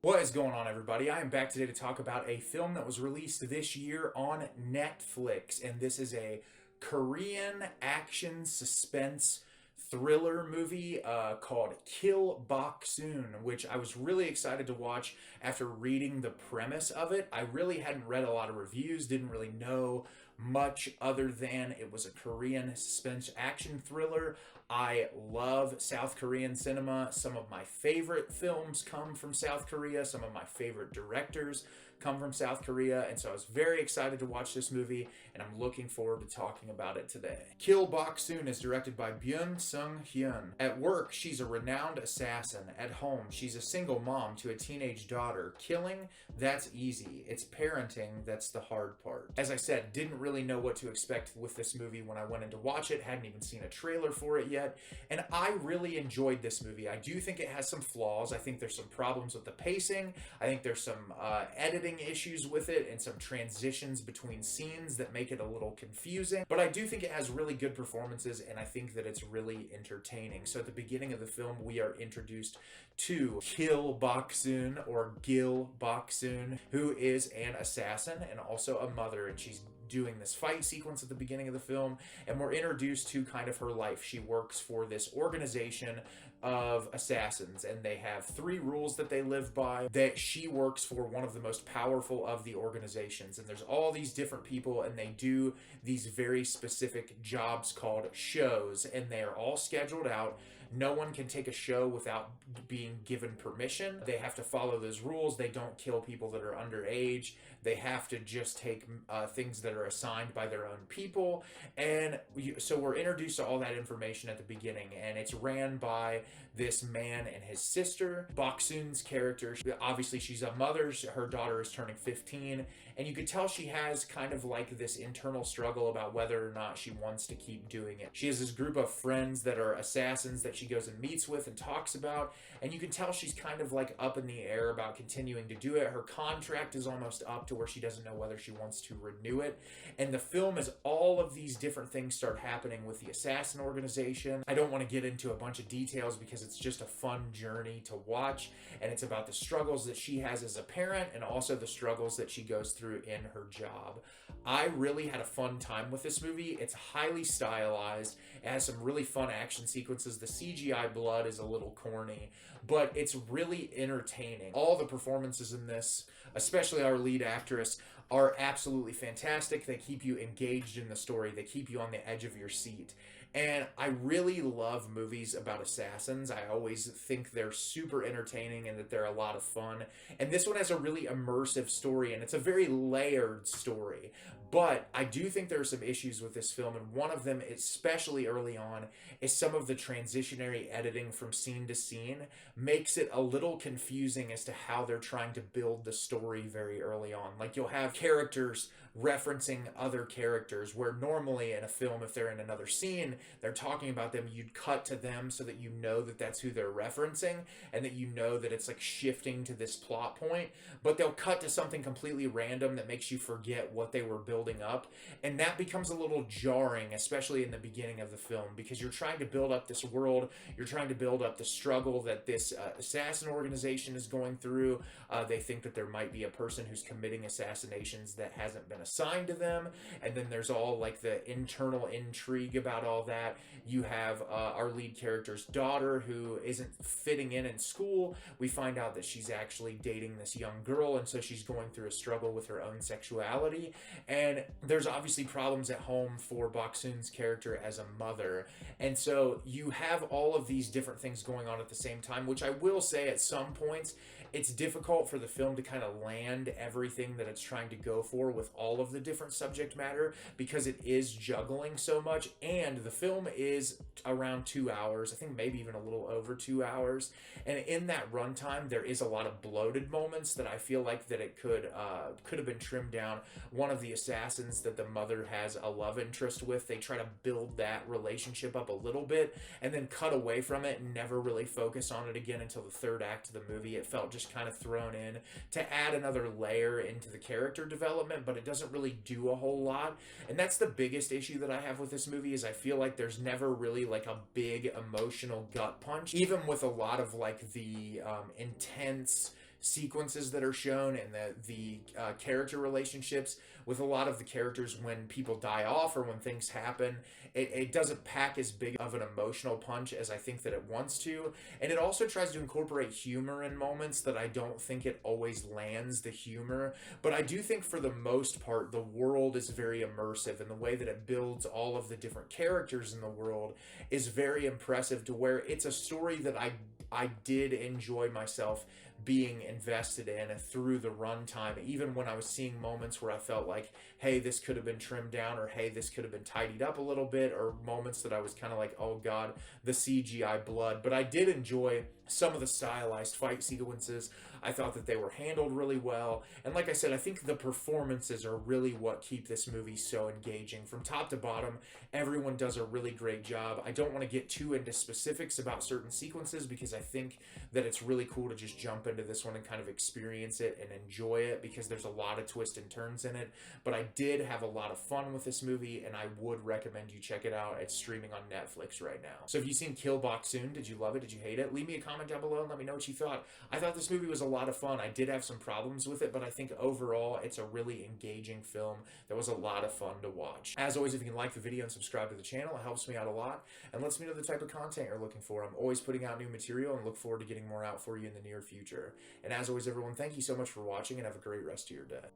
What is going on, everybody? I am back today to talk about a film that was released this year on Netflix, and this is a Korean action suspense thriller movie called Gil Bok-Soon, which I was really excited to watch after reading the premise of it. I really hadn't read a lot of reviews, didn't really know much other than it was a Korean suspense action thriller. I love South Korean cinema. Some of my favorite films come from South Korea. Some of my favorite directors come from South Korea. And so I was very excited to watch this movie, and I'm looking forward to talking about it today. Gil Bok-Soon is directed by Byun Sung-hyun. At work, she's a renowned assassin. At home, she's a single mom to a teenage daughter. Killing, that's easy. It's parenting that's the hard part. As I said, didn't really know what to expect with this movie when I went in to watch it. Hadn't even seen a trailer for it yet. And I really enjoyed this movie. I do think it has some flaws. I think there's some problems with the pacing. I think there's some editing issues with it and some transitions between scenes that make it a little confusing. But I do think it has really good performances, and I think that it's really entertaining. So at the beginning of the film, we are introduced to Gil Bok-Soon, or Gil Bok-Soon, who is an assassin and also a mother, and she's doing this fight sequence at the beginning of the film, and we're introduced to kind of her life. She works for this organization of assassins, and they have 3 rules that they live by. That she works for one of the most powerful of the organizations, and there's all these different people, and they do these very specific jobs called shows, and they are all scheduled out. No one can take a show without being given permission. They have to follow those rules. They don't kill people that are underage. They have to just take things that are assigned by their own people. And so we're introduced to all that information at the beginning, and it's ran by this man and his sister. Bok-Soon's character, obviously she's a mother. Her daughter is turning 15, and you could tell she has kind of like this internal struggle about whether or not she wants to keep doing it. She has this group of friends that are assassins that she goes and meets with and talks about, and you can tell she's kind of like up in the air about continuing to do it. Her contract is almost up to where she doesn't know whether she wants to renew it. And the film, as all of these different things start happening with the assassin organization, I don't want to get into a bunch of details because it's just a fun journey to watch, and it's about the struggles that she has as a parent and also the struggles that she goes through in her job. I really had a fun time with this movie. It's highly stylized. It has some really fun action sequences. The CGI blood is a little corny, but it's really entertaining. All the performances in this, especially our lead actress, are absolutely fantastic. They keep you engaged in the story. They keep you on the edge of your seat. And I really love movies about assassins. I always think they're super entertaining and that they're a lot of fun. And this one has a really immersive story, and it's a very layered story. But I do think there are some issues with this film, and one of them, especially early on, is some of the transitionary editing from scene to scene makes it a little confusing as to how they're trying to build the story very early on. Like, you'll have characters referencing other characters, where normally in a film, if they're in another scene, they're talking about them, you'd cut to them so that you know that that's who they're referencing, and that you know that it's like shifting to this plot point. But they'll cut to something completely random that makes you forget what they were building up, and that becomes a little jarring, especially in the beginning of the film, because you're trying to build up this world, you're trying to build up the struggle that this assassin organization is going through. They think that there might be a person who's committing assassinations that hasn't been assigned to them, and then there's all like the internal intrigue about all that. You have our lead character's daughter who isn't fitting in school. We find out that she's actually dating this young girl, and so she's going through a struggle with her own sexuality. And there's obviously problems at home for Bok-Soon's character as a mother. And so you have all of these different things going on at the same time, which I will say at some points it's difficult for the film to kind of land everything that it's trying to go for with all of the different subject matter, because it is juggling so much, and the film is around 2 hours, I think maybe even a little over 2 hours, and in that runtime there is a lot of bloated moments that I feel like that it could have been trimmed down. One of the assassins that the mother has a love interest with, they try to build that relationship up a little bit and then cut away from it and never really focus on it again until the third act of the movie. It felt just kind of thrown in to add another layer into the character development, but it doesn't really do a whole lot. And that's the biggest issue that I have with this movie, is I feel like there's never really like a big emotional gut punch, even with a lot of like the intense sequences that are shown and the character relationships with a lot of the characters. When people die off or when things happen, it doesn't pack as big of an emotional punch as I think that it wants to. And it also tries to incorporate humor in moments that I don't think it always lands the humor. But I do think for the most part, the world is very immersive, and the way that it builds all of the different characters in the world is very impressive, to where it's a story that I did enjoy myself being invested in through the runtime, even when I was seeing moments where I felt like, hey, this could have been trimmed down, or hey, this could have been tidied up a little bit, or moments that I was kind of like, oh god, the CGI blood. But I did enjoy some of the stylized fight sequences. I thought that they were handled really well. And like I said, I think the performances are really what keep this movie so engaging. From top to bottom, everyone does a really great job. I don't want to get too into specifics about certain sequences, because I think that it's really cool to just jump into this one and kind of experience it and enjoy it, because there's a lot of twists and turns in it. But I did have a lot of fun with this movie, and I would recommend you check it out. It's streaming on Netflix right now. So if you've seen Gil Bok-Soon, did you love it? Did you hate it? Leave me a comment down below and let me know what you thought. I thought this movie was a lot of fun. I did have some problems with it, but I think overall it's a really engaging film that was a lot of fun to watch. As always, if you can like the video and subscribe to the channel, it helps me out a lot and lets me know the type of content you're looking for. I'm always putting out new material and look forward to getting more out for you in the near future. And as always, everyone, thank you so much for watching, and have a great rest of your day.